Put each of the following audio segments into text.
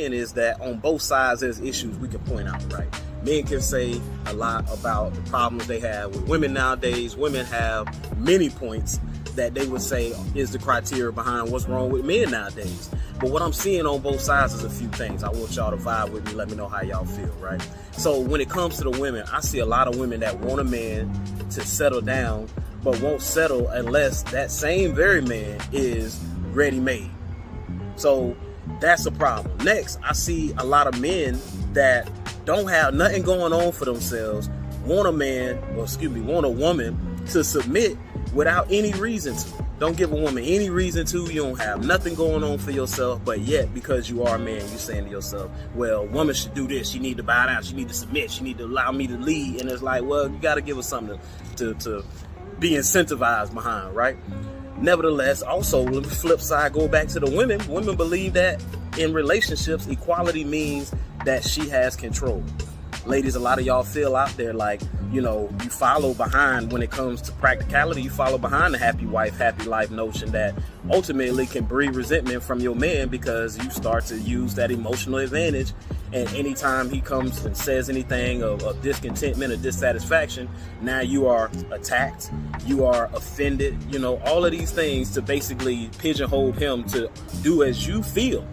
saying is that on both sides there's issues we can point out, right? Men can say a lot about the problems they have with women nowadays. Women have many points that they would say is the criteria behind what's wrong with men nowadays. But what I'm seeing on both sides is a few things. I want y'all to vibe with me, let me know how y'all feel, right? So when it comes to the women, I see a lot of women that want a man to settle down, but won't settle unless that same very man is ready-made. So that's a problem. Next, I see a lot of men that don't have nothing going on for themselves, want a woman to submit without any reason to. Don't give a woman any reason to. You don't have nothing going on for yourself, but yet because you are a man, you're saying to yourself, well, woman should do this. She need to bow down. She need to submit. She need to allow me to lead. And it's like, well, you got to give us something to be incentivized behind, right? Nevertheless, also, on the flip side, go back to the women. Women believe that in relationships, equality means that she has control. Ladies, a lot of y'all feel out there like, you know, you follow behind when it comes to practicality. You follow behind the happy wife, happy life notion that ultimately can breed resentment from your man because you start to use that emotional advantage. And anytime he comes and says anything of discontentment or dissatisfaction, now you are attacked, you are offended, you know, all of these things to basically pigeonhole him to do as you feel,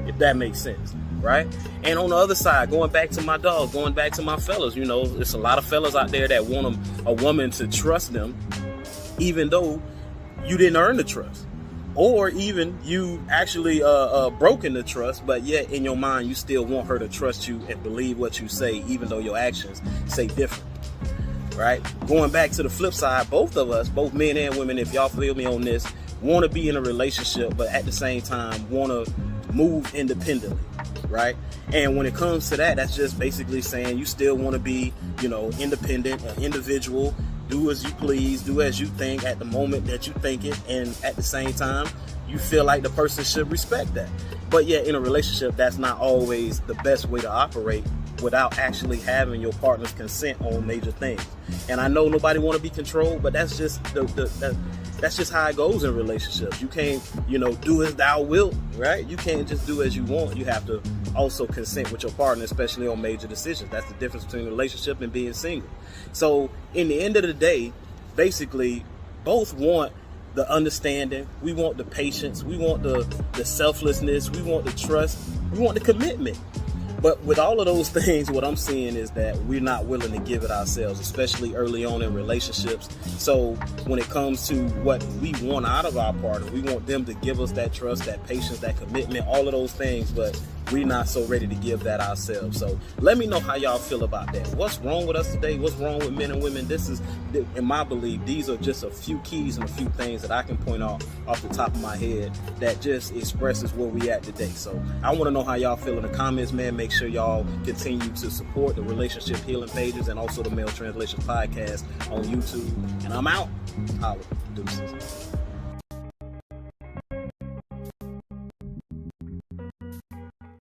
if that makes sense. Right? And on the other side, going back to my dog, going back to my fellas, you know, there's a lot of fellas out there that want a woman to trust them, even though you didn't earn the trust, or even you actually broken the trust, but yet in your mind you still want her to trust you and believe what you say, even though your actions say different. Right? Going back to the flip side, both of us, both men and women, if y'all feel me on this, want to be in a relationship, but at the same time want to move independently. Right? And when it comes to that, that's just basically saying you still want to be, you know, independent, an individual, do as you please, do as you think at the moment that you think it, and at the same time, you feel like the person should respect that. But yet in a relationship, that's not always the best way to operate without actually having your partner's consent on major things. And I know nobody want to be controlled, but that's just that's just how it goes in relationships. You can't, you know, do as thou wilt, right? You can't just do as you want. You have to also consent with your partner, especially on major decisions. That's the difference between a relationship and being single. So in the end of the day, basically, both want the understanding, we want the patience, we want the selflessness, we want the trust, we want the commitment. But with all of those things, what I'm seeing is that we're not willing to give it ourselves, especially early on in relationships. So when it comes to what we want out of our partner, we want them to give us that trust, that patience, that commitment, all of those things, but we're not so ready to give that ourselves. So let me know how y'all feel about that. What's wrong with us today? What's wrong with men and women? This is, in my belief, these are just a few keys and a few things that I can point out off the top of my head that just expresses where we at today. So I want to know how y'all feel in the comments, man. Make sure y'all continue to support the Relationship Healing pages and also the Male Translation Podcast on YouTube. And I'm out. Holla. Deuces.